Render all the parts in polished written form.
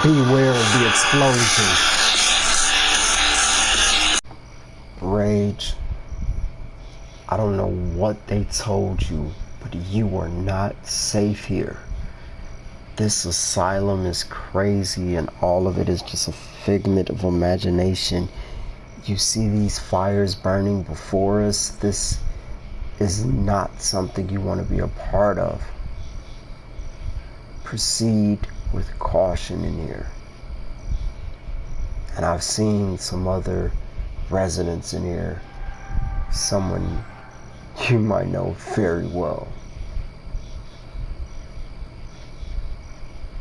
Beware of the explosion. Rage, I don't know what they told you, but you are not safe here. This asylum is crazy and all of it is just a figment of imagination. You see these fires burning before us? This is not something you want to be a part of. Proceed with caution in here. And I've seen some other residents in here. Someone you might know very well.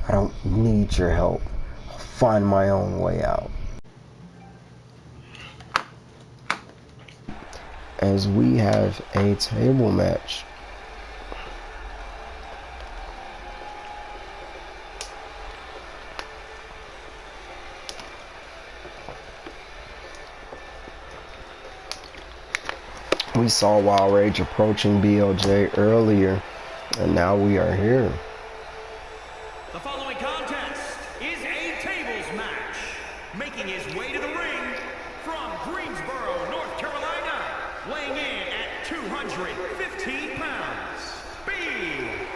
I don't need your help. I'll find my own way out. As we have a table match. We saw Wild Rage approaching BLJ earlier, and now we are here. The following contest is a tables match. Making his way to the ring from Greensboro, North Carolina, weighing in at 215 pounds, BLJ.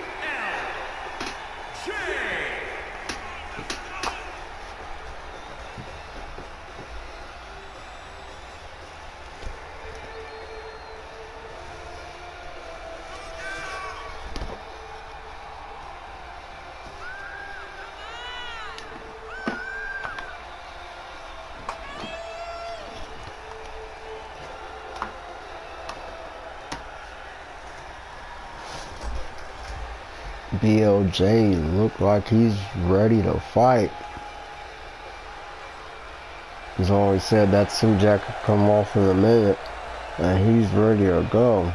BLJ look like he's ready to fight. He's always said that suit jacket come off in a minute, and he's ready to go.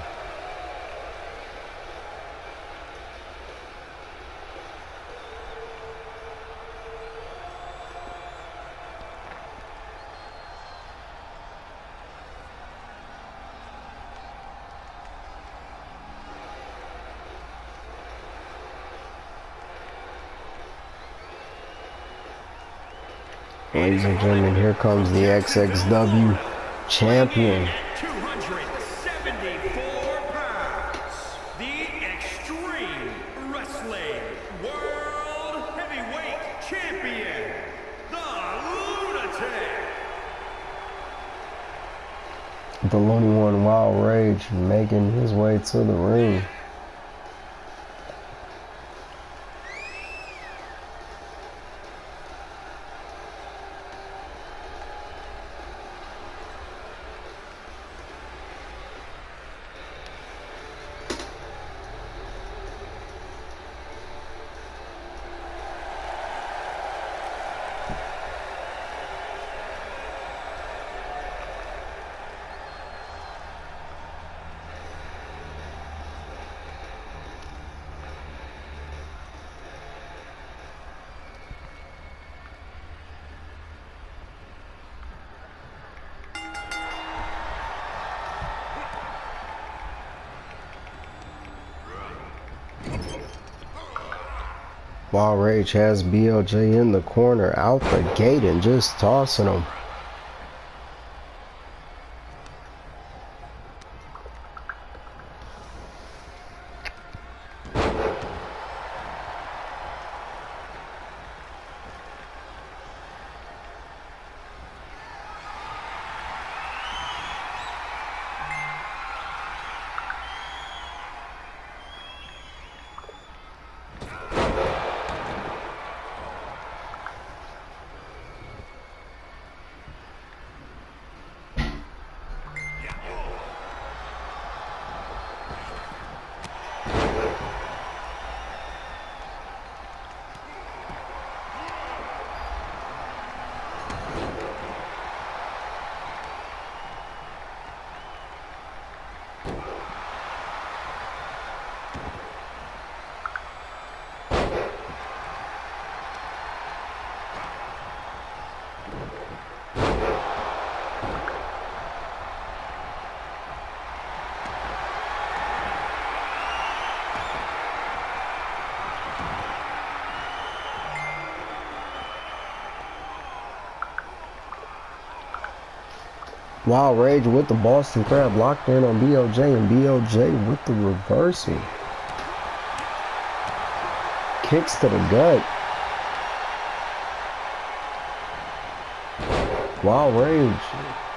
Ladies and gentlemen, here comes the XIW champion. 274 pounds, the Extreme Wrestling World Heavyweight Champion, the Lunatic. The Looney One Wild Rage making his way to the ring. Wild Rage has BLJ in the corner out the gate and just tossing him. Wild Rage with the Boston Crab locked in on BLJ, and BLJ with the reversal. Kicks to the gut. Wild Rage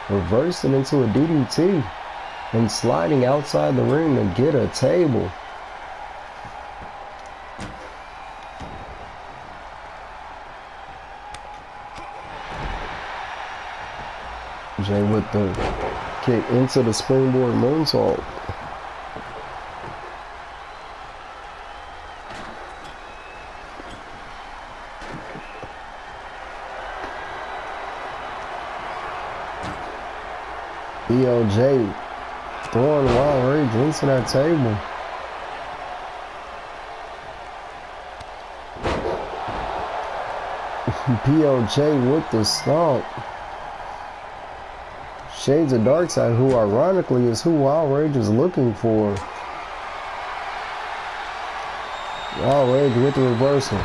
reversing into a DDT and sliding outside the ring to get a table. Jay with the kick into the springboard moonsault. BLJ throwing Wild Rage into that table. BLJ with the stomp. Shades of Darkside, who ironically is who Wild Rage is looking for. Wild Rage with the reversal.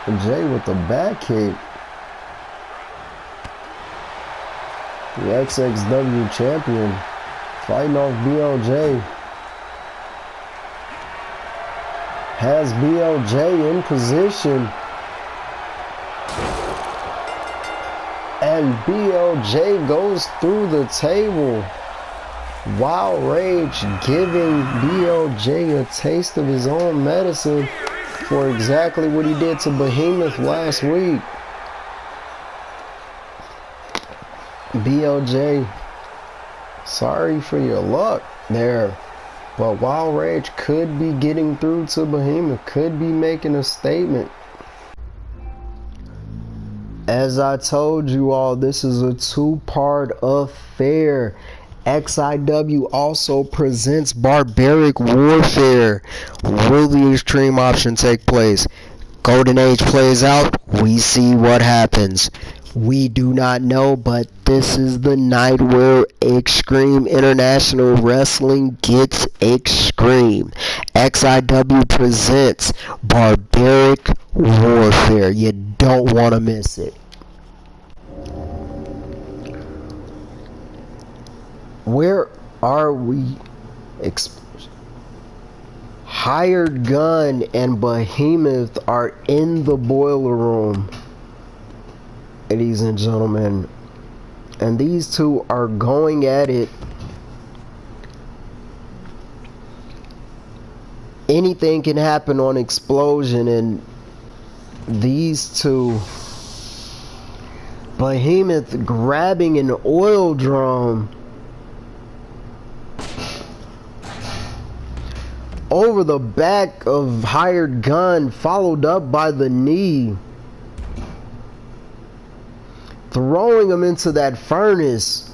And Jay with the back kick. The XIW champion fighting off BLJ. Has BLJ in position. And BLJ goes through the table. Wild Rage giving BLJ a taste of his own medicine for exactly what he did to Behemoth last week. BLJ, sorry for your luck there, but Wild Rage could be getting through to Behemoth, could be making a statement. As I told you all, this is a two-part affair. XIW also presents Barbaric Warfare. Will the extreme option take place? Golden Age plays out. We see what happens. We do not know, but this is the night where Extreme International Wrestling gets extreme. XIW presents Barbaric Warfare. You don't want to miss it. Where are we? Hired Gun and Behemoth are in the boiler room, ladies and gentlemen, and these two are going at it. Anything can happen on Xplosion, and these two, Behemoth grabbing an oil drum over the back of Hired Gun, followed up by the knee, throwing him into that furnace.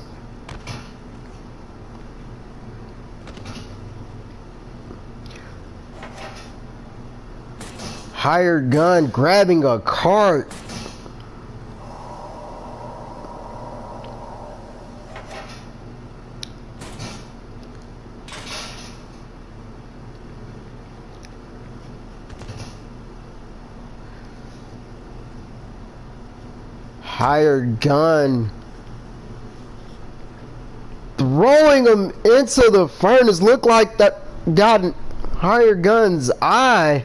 Hired Gun grabbing a cart. Hired Gun throwing him into the furnace. Looked like that got Hired Gun's eye.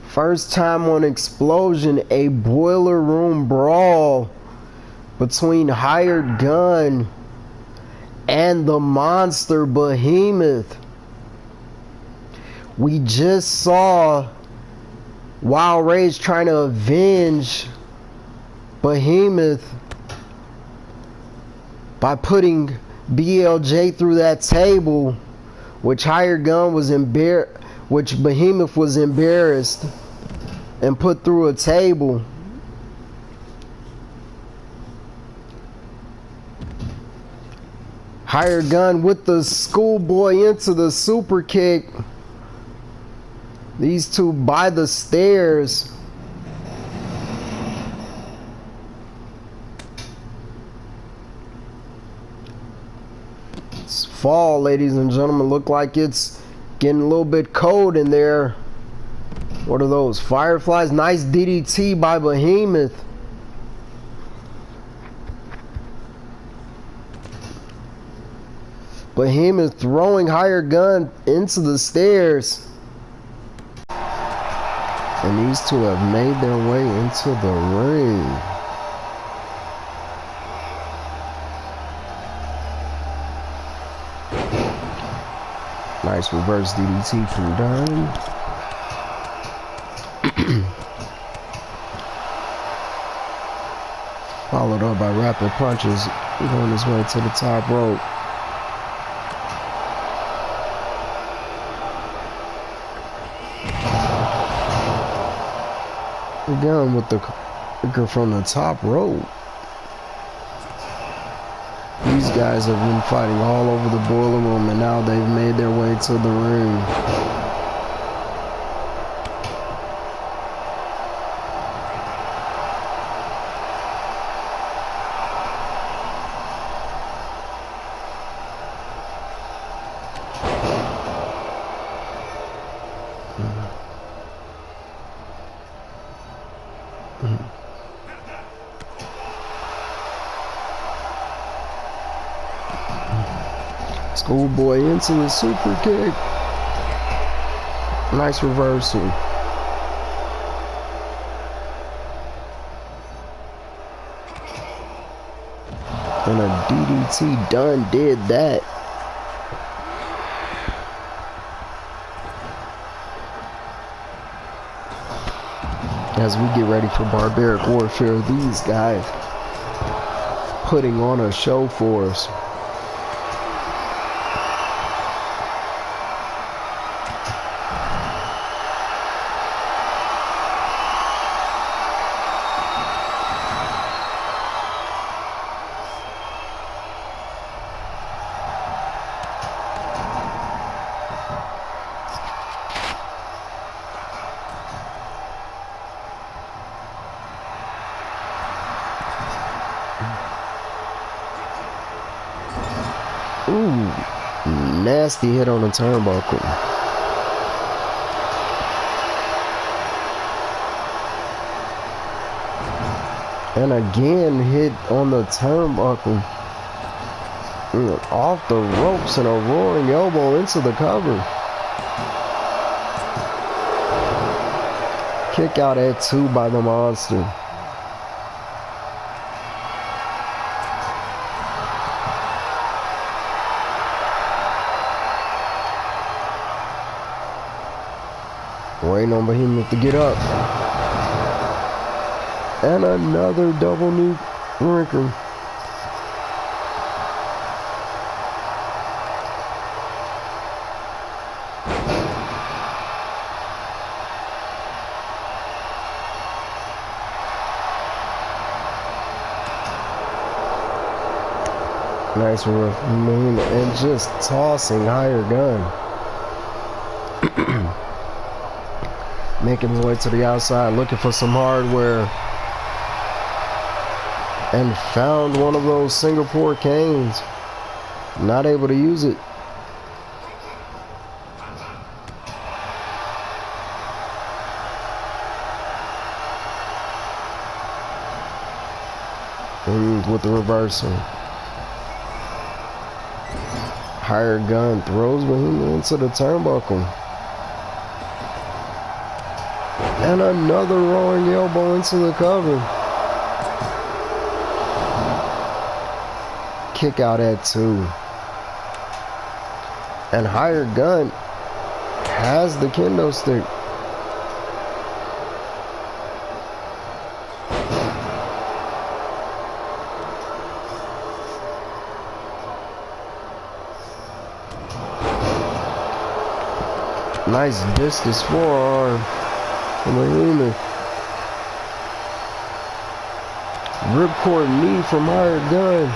First time on Xplosion, a boiler room brawl between Hired Gun and the monster Behemoth. We just saw Wild Rage trying to avenge Behemoth by putting BLJ through that table, which Hired Gun was which Behemoth was embarrassed and put through a table. Hired Gun with the schoolboy into the super kick. These two by the stairs. fall, ladies and gentlemen. Look like it's getting a little bit cold in there. What are those? Fireflies. Nice DDT by Behemoth. Behemoth throwing higher gun into the stairs. And these two have made their way into the ring. Nice reverse DDT from Dunn. Followed up by rapid punches. On his way to the top rope. Again with the kicker from the top rope. These guys have been fighting all over the boiler room, and now they've made their way to the ring. Schoolboy into the super kick. Nice reversal. And a DDT. Dunn did that. As we get ready for Barbaric Warfare, these guys putting on a show for us. Ooh, nasty hit on the turnbuckle. And again hit on the turnbuckle. Off the ropes and a roaring elbow into the cover. Kick out at 2 by the monster. Waiting on Behemoth to get up. And another double knee breaker. Nice rough moon and just tossing higher gun. Making his way to the outside, looking for some hardware. And found one of those Singapore canes. Not able to use it. With the reversal. Higher gun throws Behemoth into the turnbuckle. And another roaring elbow into the cover. Kick out at 2. And higher gun has the kendo stick. Nice discus forearm from Behemoth. Ripcord knee from higher gun.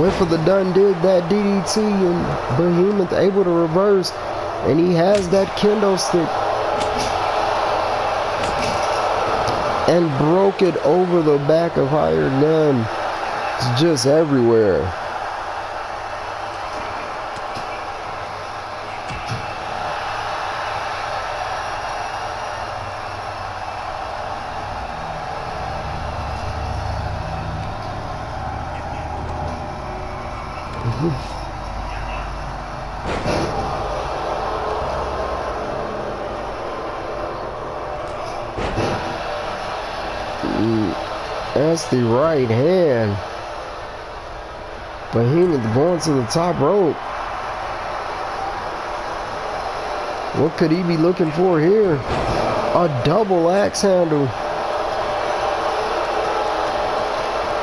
Went for the Dunn, did that DDT, and Behemoth able to reverse, and he has that kendo stick. and broke it over the back of Hired Gun. It's just everywhere. That's the right hand. Behemoth going to the top rope. What could he be looking for here? A double axe handle.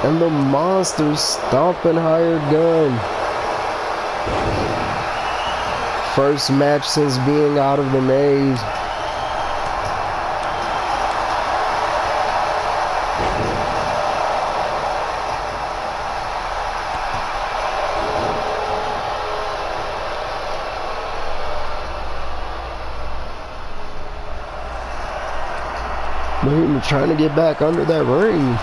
And the monster stomping Hired Gun. First match since being out of the maze. Behemoth trying to get back under that ring.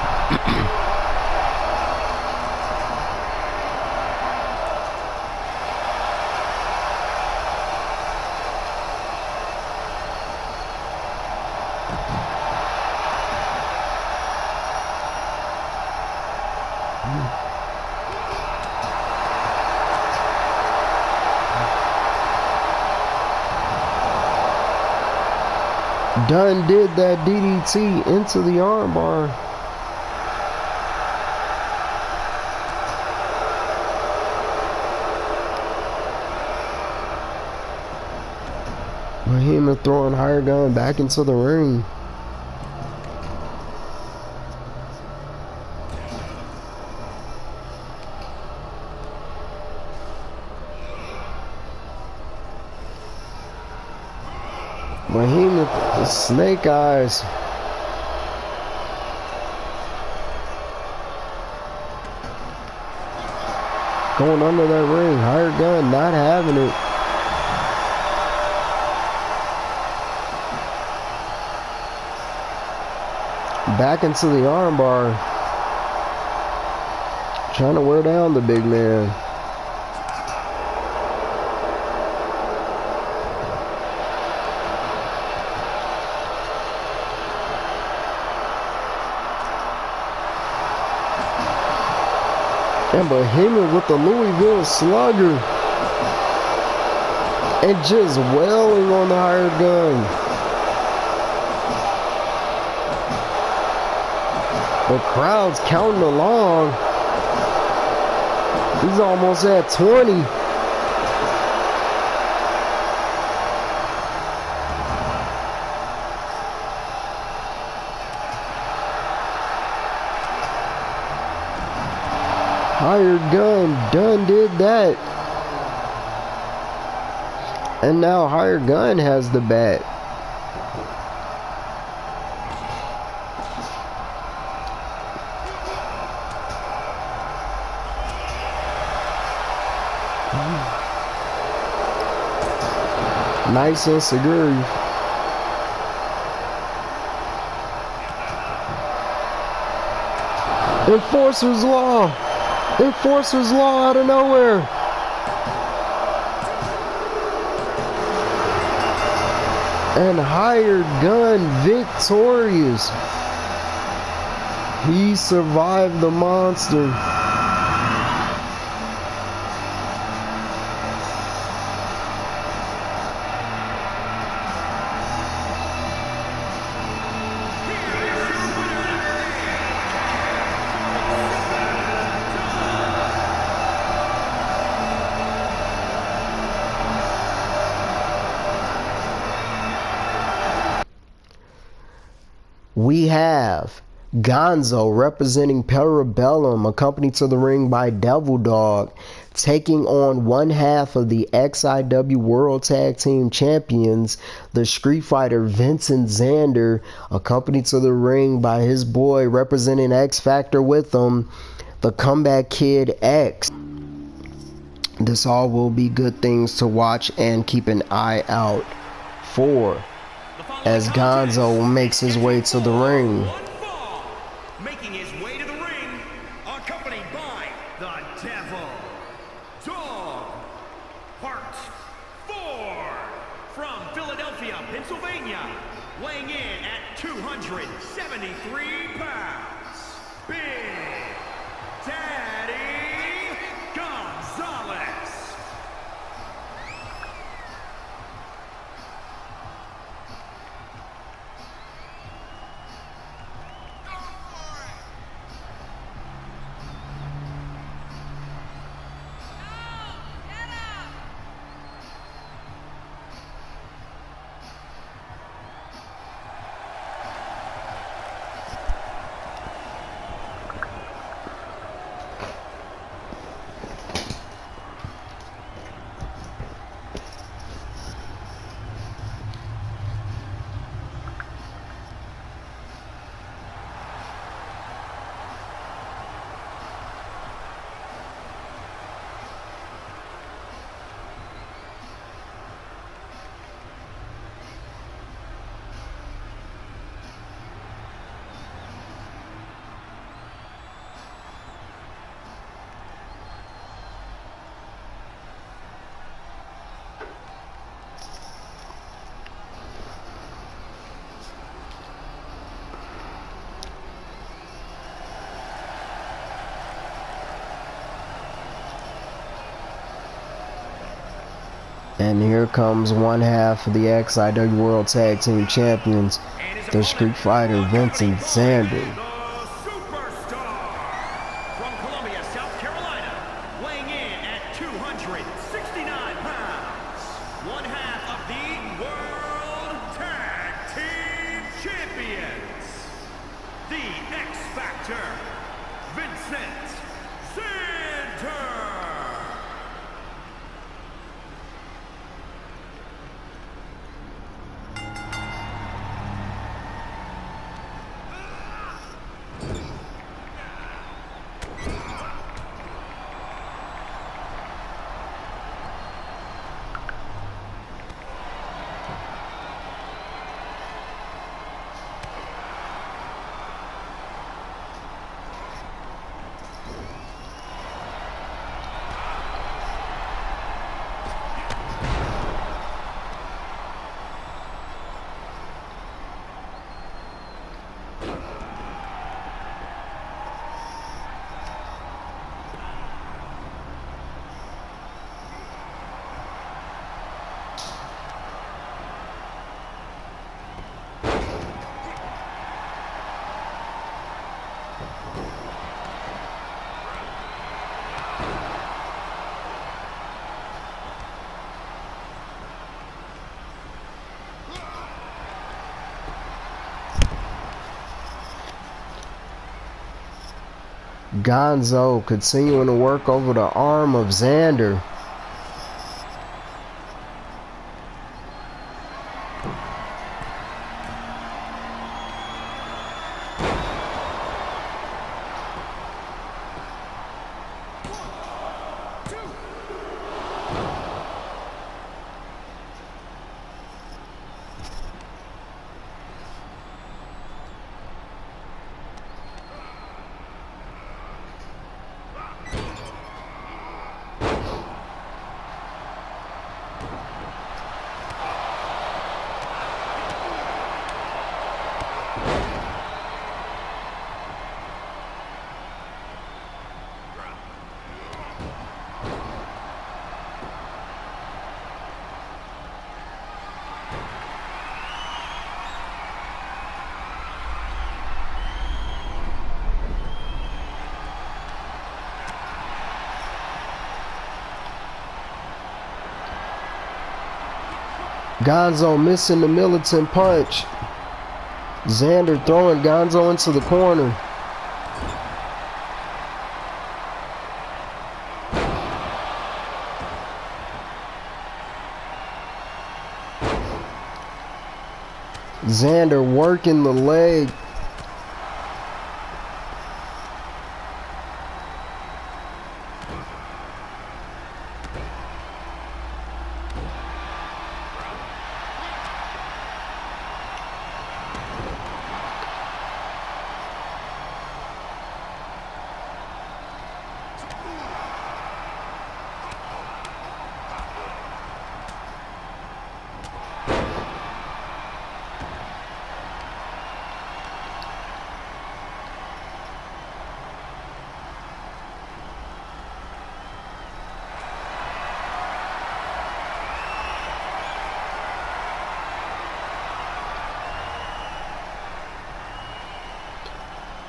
Dunn did that DDT into the armbar. Behemoth throwing Hired Gun back into the ring. Behemoth, snake eyes. Going under that ring. Hired Gun not having it. Back into the armbar. Trying to wear down the big man. And Behemoth with the Louisville Slugger. And just wailing on the Hired Gun. The crowd's counting along. He's almost at 20. Hired Gun done did that. And now Hired Gun has the bat. Nice and secure. Enforcer's Law. Enforcer's Law out of nowhere. And Hired Gun victorious. He survived the monster. We have Gonzo representing Parabellum, accompanied to the ring by Devil Dog, taking on one half of the XIW World Tag Team Champions, the Street Fighter Vincent XANDER, accompanied to the ring by his boy representing X Factor with him, the Comeback Kid X. This all will be good things to watch and keep an eye out for as Gonzo makes his way to the ring. making his way to the ring, accompanied by the Devil, Dog, Part 4, from Philadelphia, Pennsylvania, weighing in at 273 pounds, Big Daddy Gonzalez. And here comes one half of the XIW World Tag Team Champions, the Street Fighter Vincent XANDER. From Columbia, South Carolina, weighing in at 269 pounds, one half of the World Tag Team Champions, the X Factor, Vincent XANDER. Gonzo continuing to work over the arm of XANDER. Gonzo missing the militant punch. XANDER throwing Gonzo into the corner. XANDER working the leg.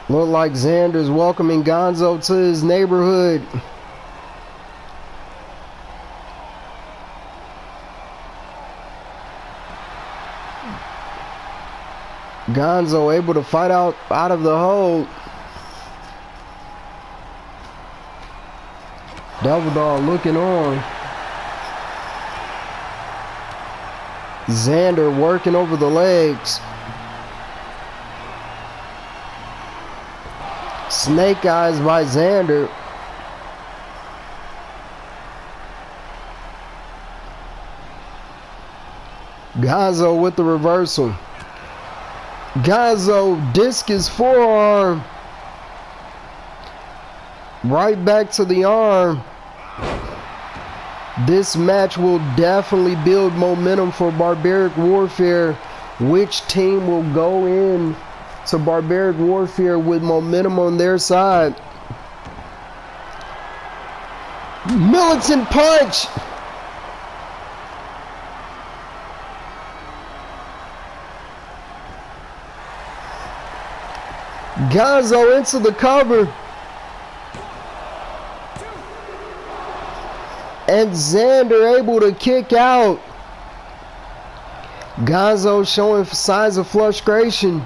Look like Xander's welcoming Gonzo to his neighborhood. Gonzo able to fight out of the hold. Devil Dog looking on. Xander working over the legs. Snake eyes by Xander. Gonzo with the reversal. Gonzo discus forearm. Right back to the arm. This match will definitely build momentum for Barbaric Warfare. Which team will go in to Barbaric Warfare with momentum on their side? Militant punch! Gonzo into the cover. And Xander able to kick out. Gonzo showing signs of frustration.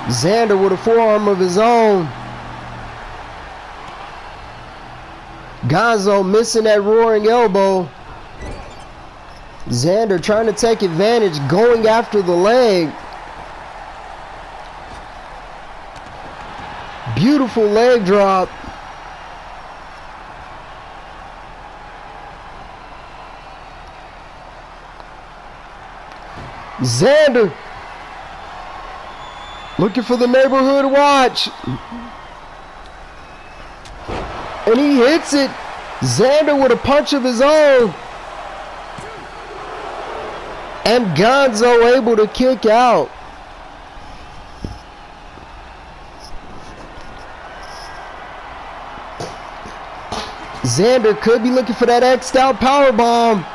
Xander with a forearm of his own. Gonzo missing that roaring elbow. Xander trying to take advantage, going after the leg. Beautiful leg drop. Xander looking for the neighborhood watch. And he hits it. Xander with a punch of his own. And Gonzo able to kick out. Xander could be looking for that X-style powerbomb.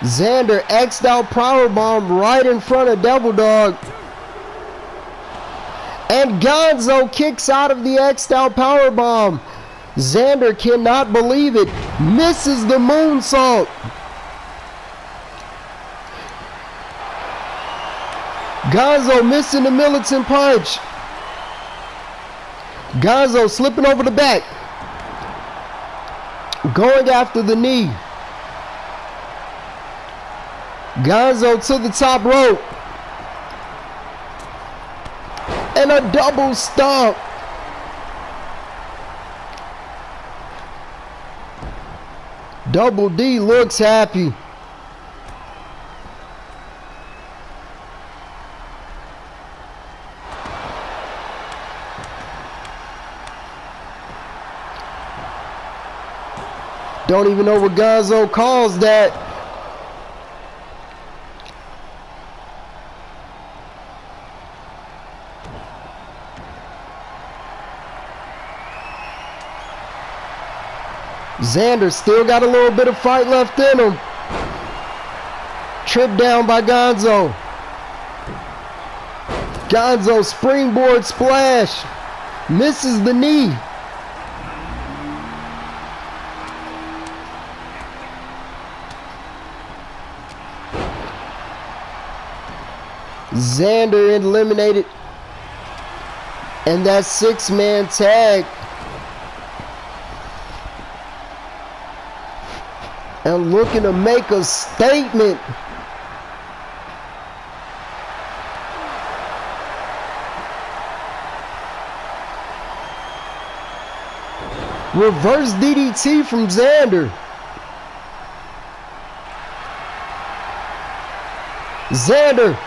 Xander X'd out powerbomb right in front of Devil Dog. And Gonzo kicks out of the X'd out powerbomb. Xander cannot believe it. Misses the moonsault. Gonzo missing the militant punch. Gonzo slipping over the back. Going after the knee. Gonzo to the top rope. And a double stomp. Double D looks happy. Don't even know what Gonzo calls that. Xander still got a little bit of fight left in him. Tripped down by Gonzo. Gonzo springboard splash. Misses the knee. Xander eliminated. And that 6-man tag. And looking to make a statement. Reverse DDT from Xander. Xander.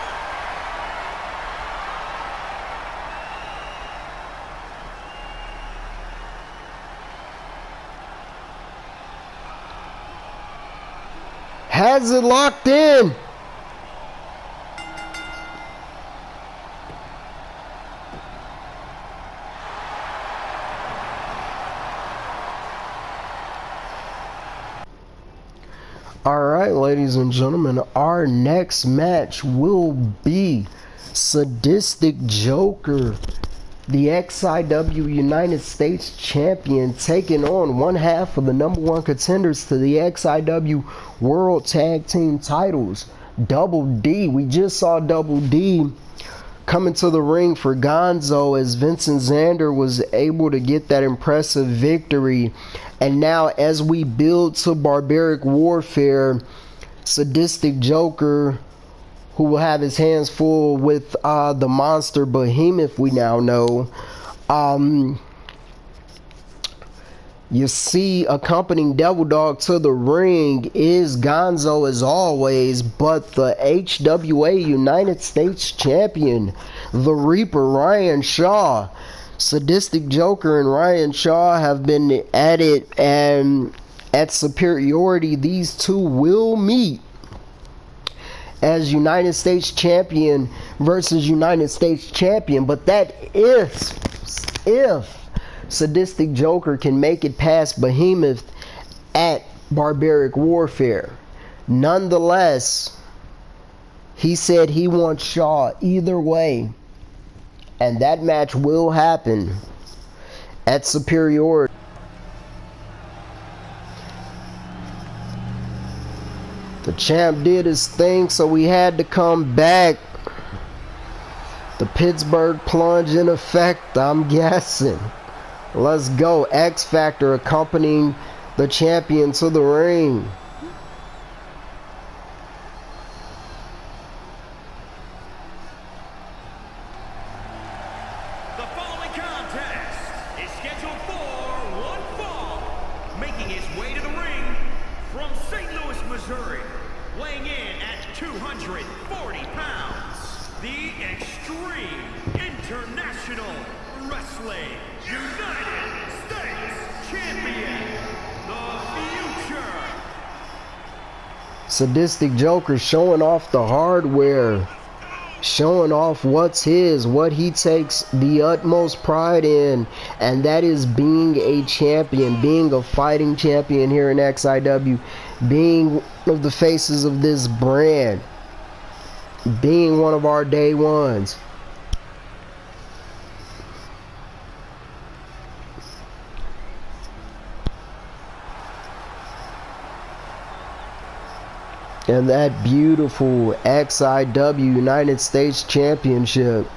has it locked in. Alright, ladies and gentlemen, our next match will be Sadistic Joker, the XIW United States Champion, taking on one half of the #1 contenders to the XIW World Tag Team titles, Double D. We just saw Double D coming to the ring for Gonzo as Vincent XANDER was able to get that impressive victory. And now as we build to Barbaric Warfare, Sadistic Joker, who will have his hands full with the monster Behemoth we now know. You see, accompanying Devil Dog to the ring is Gonzo as always, but the HWA United States Champion, the Reaper, Ryan Shaw. Sadistic Joker and Ryan Shaw have been at it, and at superiority, these two will meet as United States Champion versus United States Champion. But that is if Sadistic Joker can make it past Behemoth at Barbaric Warfare. Nonetheless, he said he wants Shaw either way, and that match will happen at superiority. The champ did his thing, so we had to come back. The Pittsburgh plunge in effect, I'm guessing. Let's go. X Factor accompanying the champion to the ring. The following contest is scheduled for one fall, making his way to the ring from St. Louis, Missouri, weighing in at 240 pounds, the Extreme International Wrestling United States Champion, the Future. Sadistic Joker showing off the hardware, showing off what's his, what he takes the utmost pride in, and that is being a champion, being a fighting champion here in XIW, being one of the faces of this brand, being one of our day ones. And that beautiful XIW United States Championship.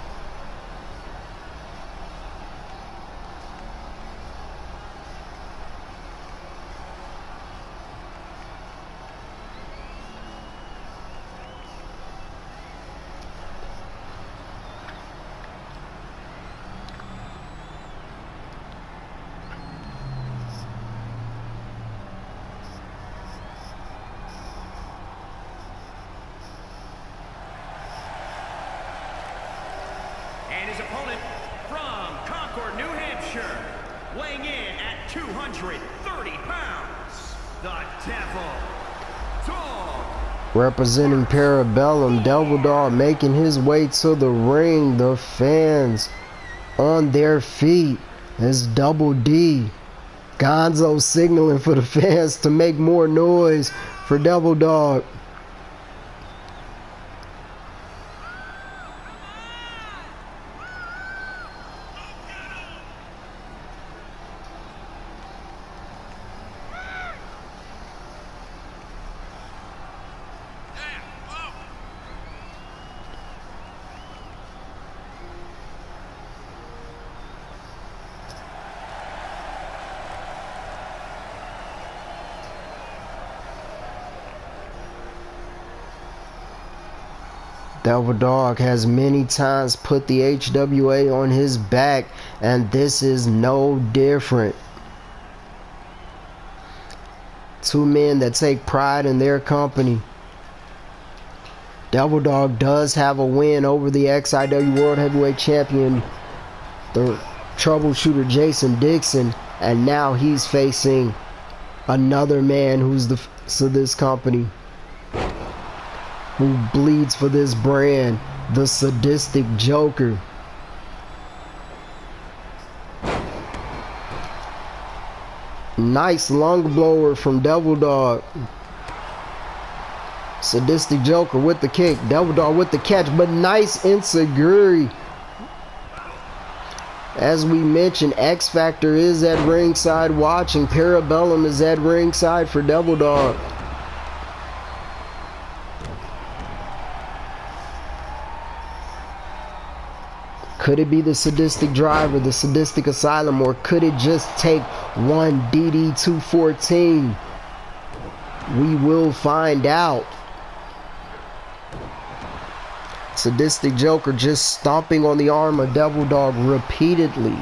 And his opponent from Concord, New Hampshire, weighing in at 230 pounds, the Devil Dog. Representing Parabellum, Devil Dog making his way to the ring. The fans on their feet as Double D. Gonzo signaling for the fans to make more noise for Devil Dog. Devil Dog has many times put the HWA on his back, and this is no different. Two men that take pride in their company. Devil Dog does have a win over the XIW World Heavyweight Champion, the troubleshooter JASON Dixon, and now he's facing another man who's the face of this company. who bleeds for this brand, the Sadistic Joker. Nice lung blower from Devil Dog. Sadistic Joker with the kick. Devil Dog with the catch, but nice enziguri. As we mentioned, X Factor is at ringside watching. Parabellum is at ringside for Devil Dog. Could it be the Sadistic Driver, the Sadistic Asylum, or could it just take one DD214? We will find out. Sadistic Joker just stomping on the arm of Devil Dog repeatedly.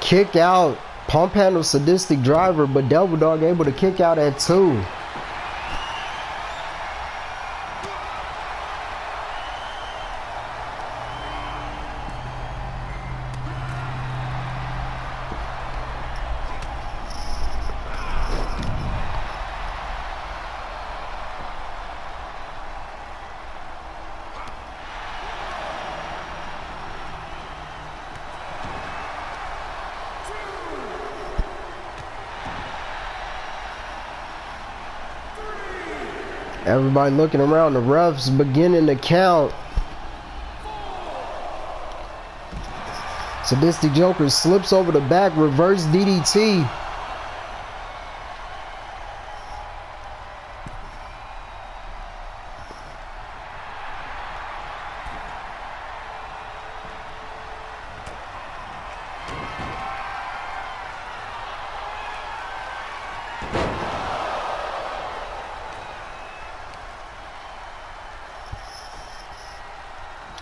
Kick out, pump handle Sadistic Driver, but Devil Dog able to kick out at 2. Everybody looking around, the refs beginning to count. Sadistic Joker slips over the back, reverse DDT.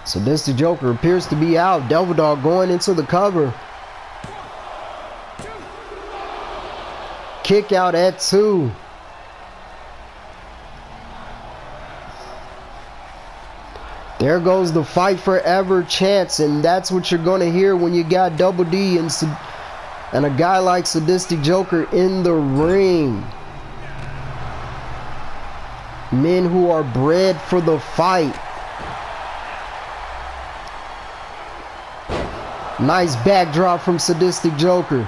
Sadistic Joker appears to be out. Devil Dog going into the cover. Kick out at 2. There goes the fight forever chance, and that's what you're going to hear when you got Double D and a guy like Sadistic Joker in the ring. Men who are bred for the fight. Nice backdrop from Sadistic Joker.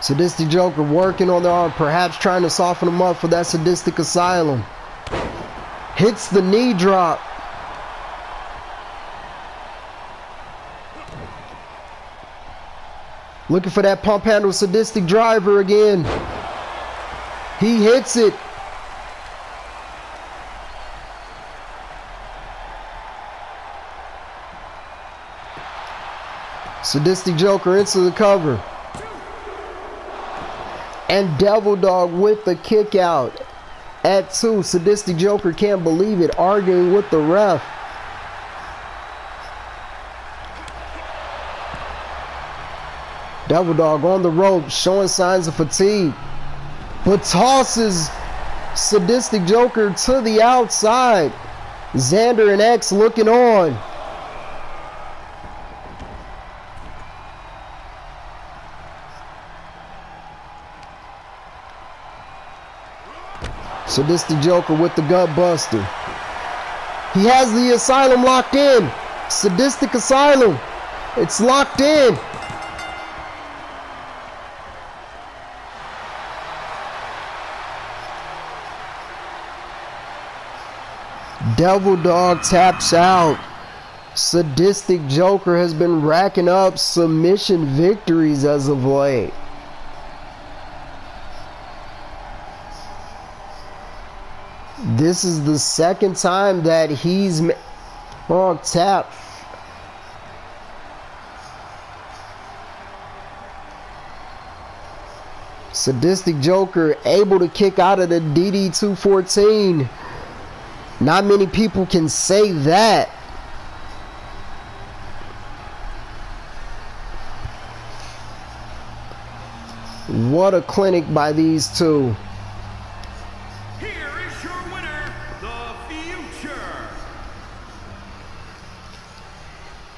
Sadistic Joker working on the arm, perhaps trying to soften him up for that Sadistic Asylum. Hits the knee drop. Looking for that pump handle Sadistic Driver again. He hits it. Sadistic Joker into the cover. And Devil Dog with the kick out at 2. Sadistic Joker can't believe it, arguing with the ref. Devil Dog on the rope, showing signs of fatigue, but tosses Sadistic Joker to the outside. Xander and X looking on. Sadistic Joker with the gut buster. He has the Asylum locked in. Sadistic Asylum. It's locked in. Devil Dog taps out. Sadistic Joker has been racking up submission victories as of late. This is the second time that he's wrong tap. Sadistic Joker able to kick out of the DD214. Not many people can say that. What a clinic by these two. Here is your winner, the Future.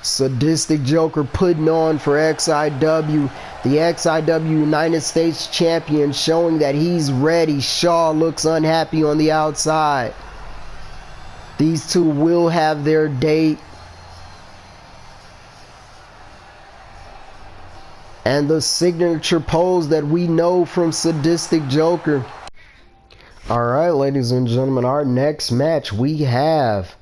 Sadistic Joker putting on for XIW, the XIW United States champion, showing that he's ready. Shaw looks unhappy on the outside. These two will have their date. And the signature pose that we know from Sadistic Joker. Alright, ladies and gentlemen, our next match, we have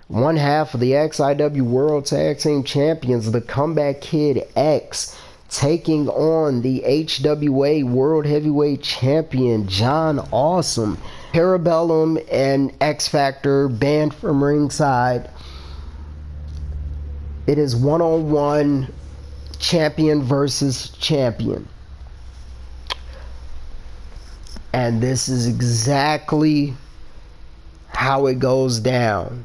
one half of the XIW World Tag Team Champions, the Comeback Kid X, taking on the HWA World Heavyweight Champion, John Awesome. Parabellum and X Factor banned from ringside. It is one-on-one, champion versus champion. And this is exactly how it goes down.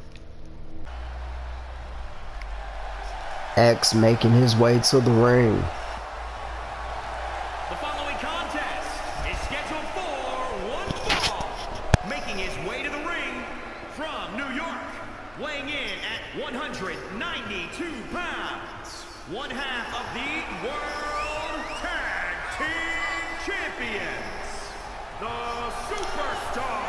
X making his way to the ring. The following contest is scheduled for one fall. Making his way to the ring from New York, weighing in at 192 pounds, one half of the World Tag Team Champions, the Superstar.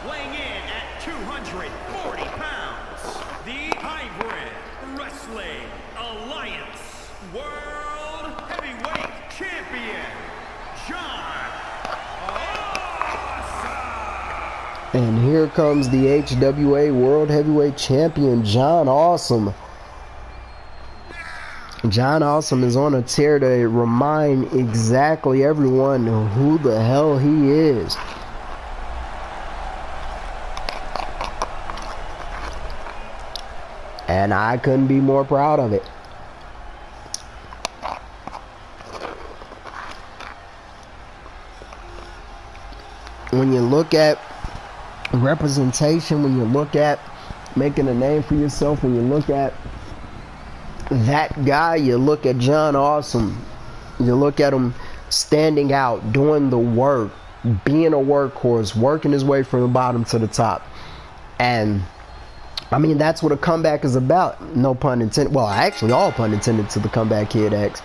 Weighing in at 240 pounds, the Hybrid Wrestling Alliance World Heavyweight Champion, John Awesome. And here comes the HWA World Heavyweight Champion, John Awesome. John Awesome is on a tear to remind exactly everyone who the hell he is. And I couldn't be more proud of it. When you look at representation, when you look at making a name for yourself, when you look at that guy, you look at John Awesome. You look at him standing out, doing the work, being a workhorse, working his way from the bottom to the top. And I mean, that's what a comeback is about. No pun intended. Well, actually, all pun intended to the Comeback Kid X.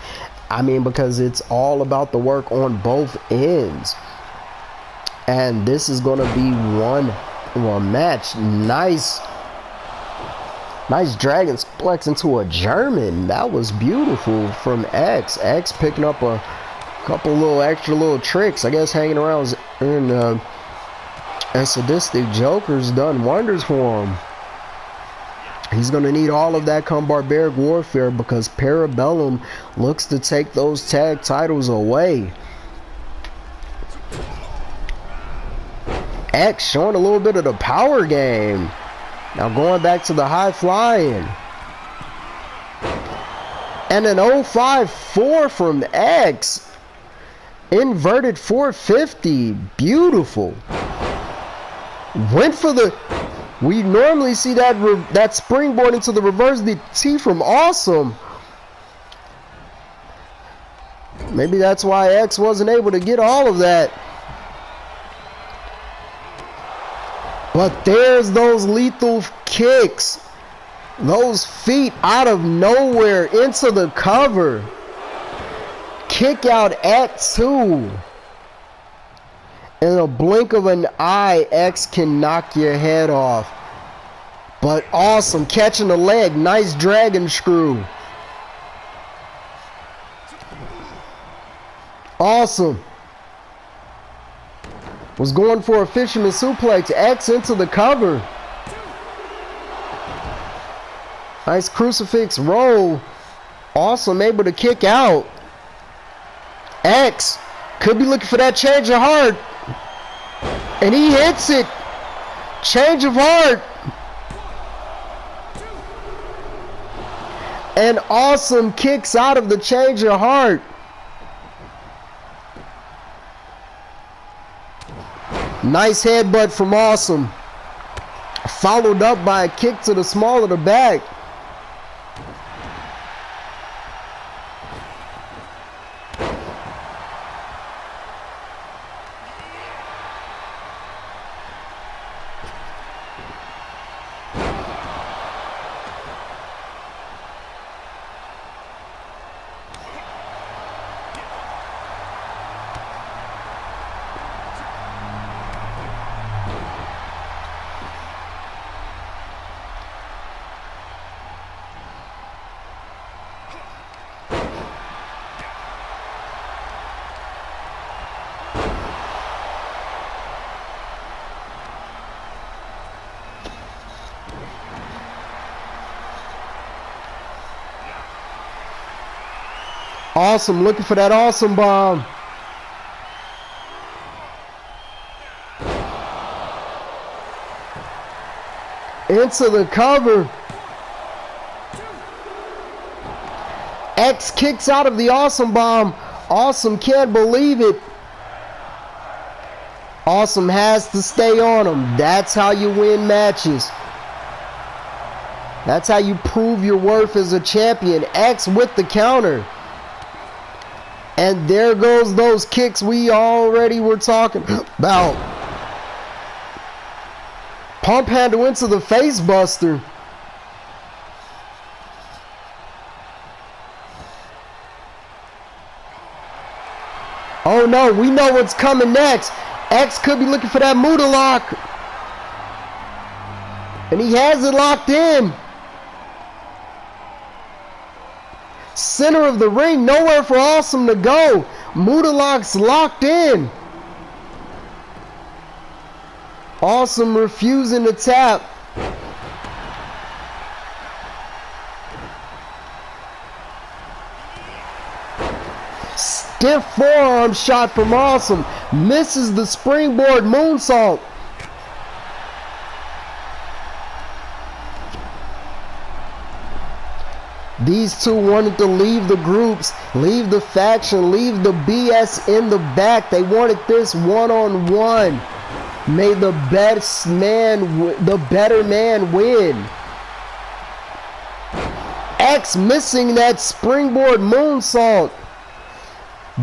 I mean, because it's all about the work on both ends. And this is going to be one match. Nice dragon suplex into a German. That was beautiful from X. X picking up a couple little extra little tricks, I guess, hanging around And Sadistic Joker's done wonders for him. He's going to need all of that come Barbaric Warfare, because Parabellum looks to take those tag titles away. X showing a little bit of the power game. Now going back to the high flying. And an 054 from X. Inverted 450. Beautiful. Went for the... We normally see that springboard into the reverse DT from Awesome. Maybe that's why X wasn't able to get all of that. But there's those lethal kicks. Those feet out of nowhere into the cover. Kick out at 2. In a blink of an eye, X can knock your head off. But Awesome catching the leg. Nice dragon screw. Awesome was going for a fisherman suplex. X into the cover. Nice crucifix roll. Awesome able to kick out. X could be looking for that change of heart. And he hits it. Change of heart. And Awesome kicks out of the change of heart. Nice headbutt from Awesome. Followed up by a kick to the small of the back. Awesome looking for that awesome bomb. Into the cover. X kicks out of the awesome bomb. Awesome can't believe it. Awesome has to stay on him. That's how you win matches. That's how you prove your worth as a champion. X with the counter. And there goes those kicks we already were talking about. Pump handle into the face buster. Oh no, we know what's coming next. X could be looking for that Muda lock. And he has it locked in. Center of the ring, nowhere for Awesome to go. Muda lock's locked in. Awesome refusing to tap. Stiff forearm shot from Awesome. Misses the springboard moonsault. These two wanted to leave the groups, leave the faction, leave the BS in the back. They wanted this one-on-one. May the best man, the better man win. X missing that springboard moonsault.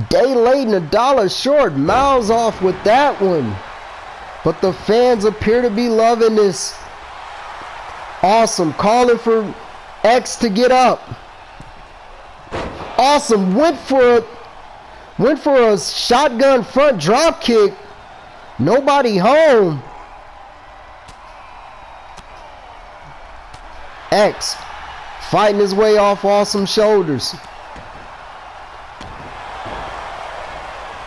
Day late and $1 short. Miles off with that one. But the fans appear to be loving this. Awesome. Calling for X to get up. Awesome. Went for a shotgun front drop kick. Nobody home. X fighting his way off Awesome's shoulders.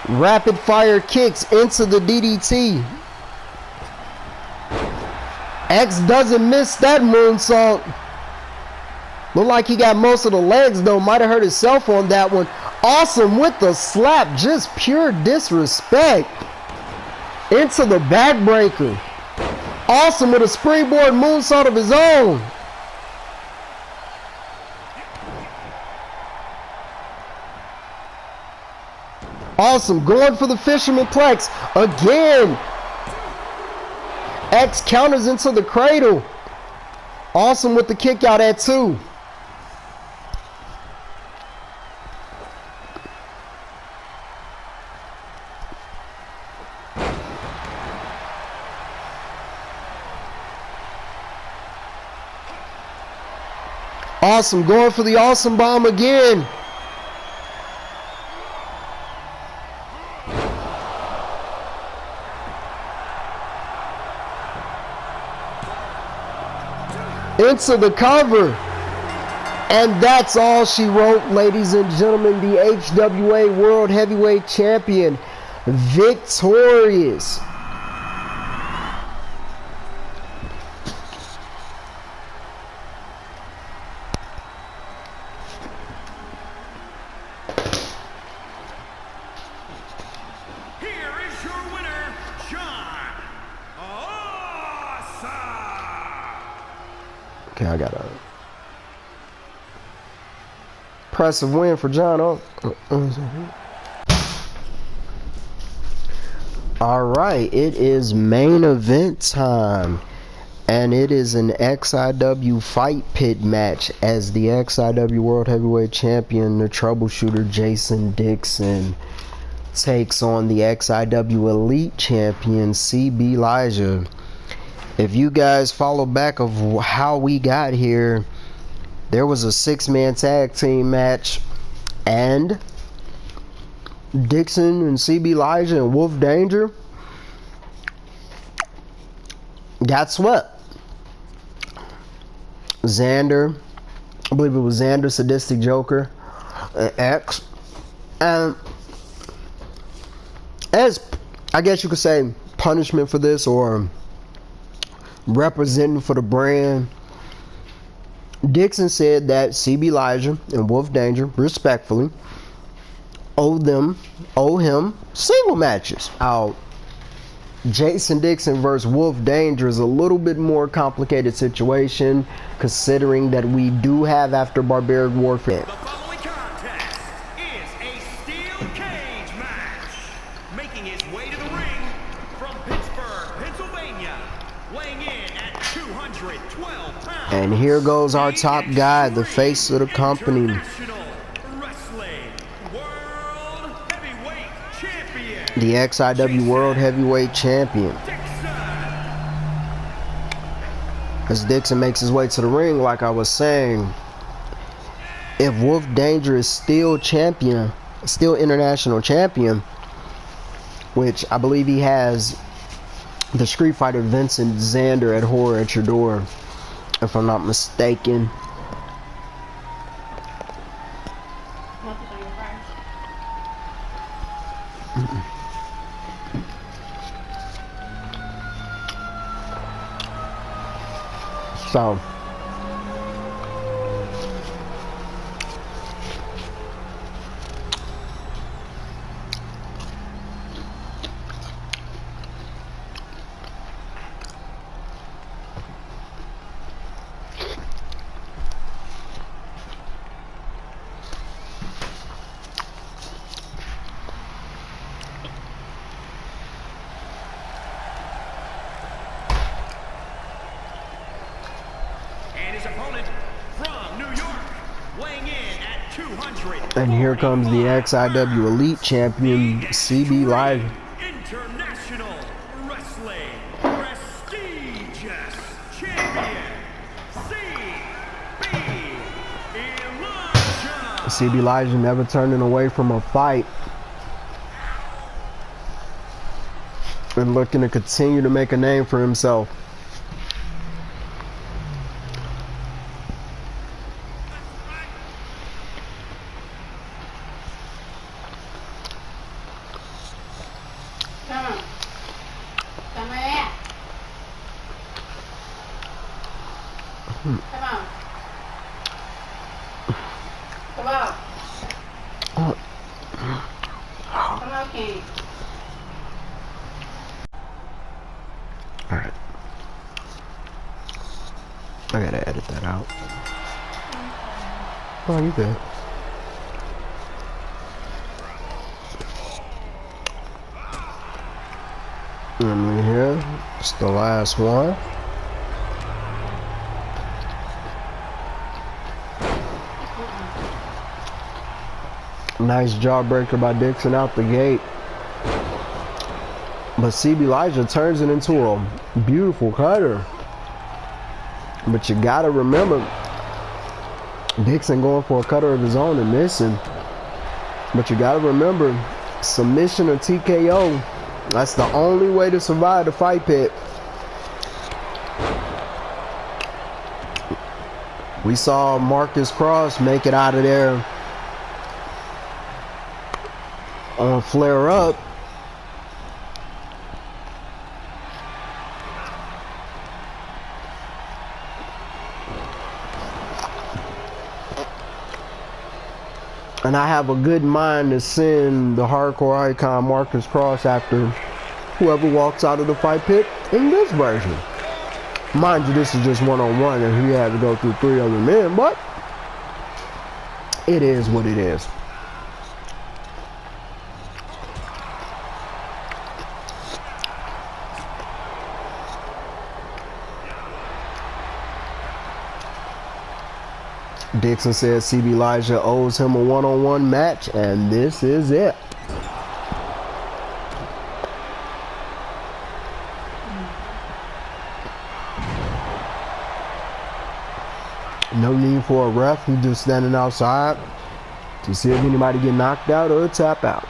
Rapid fire kicks into the DDT. X doesn't miss that moonsault. Look like he got most of the legs though. Might have hurt himself on that one. Awesome with the slap. Just pure disrespect. Into the backbreaker. Awesome with a springboard moonsault of his own. Awesome. Going for the fisherman plex. Again. X counters into the cradle. Awesome with the kick out at 2. Awesome going for the awesome bomb again. Into the cover. And that's all she wrote, ladies and gentlemen. The HWA World Heavyweight Champion victorious. Here is your winner, John. Awesome. Okay, I got a impressive win for John. All right, it is main event time, and it is an XIW fight pit match as the XIW World Heavyweight Champion, the troubleshooter Jason Dixon, takes on the XIW Elite Champion CB LIJAH. If you guys follow back of how we got here, there was a 6-man tag team match, and Dixon and CB LIJAH and Wolf Danger got swept. XANDER, I believe it was XANDER, Sadistic Joker, and X, and as I guess you could say punishment for this, or representing for the brand, Dixon said that CB LIJAH and Wolf Danger respectfully owe him single matches out. Jason Dixon versus Wolf Danger is a little bit more complicated situation, considering that we do have after Barbaric Warfare. The following contest is a steel cage match. Making his way to the ring from Pittsburgh, Pennsylvania, weighing in at 212 pounds. And here goes our top guy, the face of the company, the XIW World Heavyweight Champion. As Dixon makes his way to the ring, like I was saying, if Wolf Danger is still champion, still international champion, which I believe he has the Street Fighter Vincent XANDER at Horror at Your Door, if I'm not mistaken. So and here comes the XIW Elite Champion, CB LIJAH. International Wrestling Prestigious Champion, CB LIJAH never turning away from a fight, and looking to continue to make a name for himself. Alright. I gotta edit that out. Oh, you good. And here, it's the last one. Nice jawbreaker by Dixon out the gate. But CB LIJAH turns it into a beautiful cutter. But you gotta remember, Dixon going for a cutter of his own and missing. But you gotta remember, submission or TKO, that's the only way to survive the fight pit. We saw Marcus Cross make it out of there on flare up. And I have a good mind to send the hardcore icon Marcus Cross after whoever walks out of the fight pit in this version. Mind you, this is just one-on-one and he had to go through 3 other men, but it is what it is. Dixon says CB LIJAH owes him a one-on-one match, and this is it. No need for a ref. He's just standing outside to see if anybody get knocked out or tap out.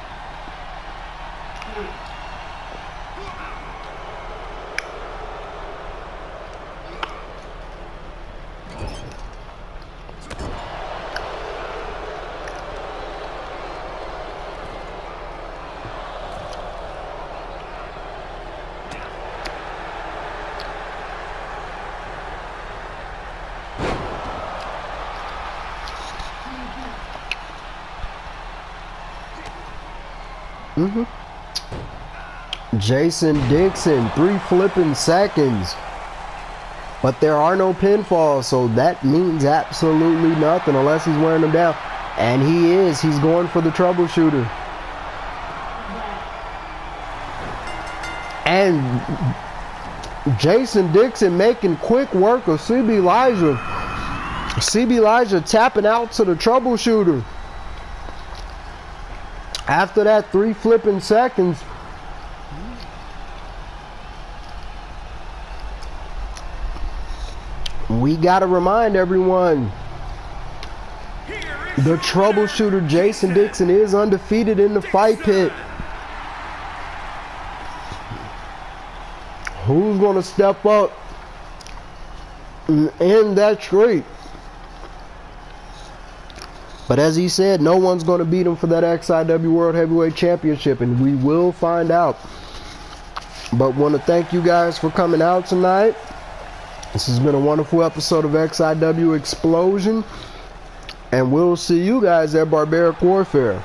Jason Dixon, 3 flipping seconds. But there are no pinfalls, so that means absolutely nothing unless he's wearing them down. And he is. He's going for the troubleshooter. And Jason Dixon making quick work of CB LIJAH. CB LIJAH tapping out to the troubleshooter. After that 3 flipping seconds, we gotta remind everyone, the troubleshooter Jason Dixon is undefeated in the fight pit. Who's gonna step up and end that streak? But as he said, no one's going to beat him for that XIW World Heavyweight Championship, and we will find out. But want to thank you guys for coming out tonight. This has been a wonderful episode of XIW Xplosion, and we'll see you guys at Barbaric Warfare.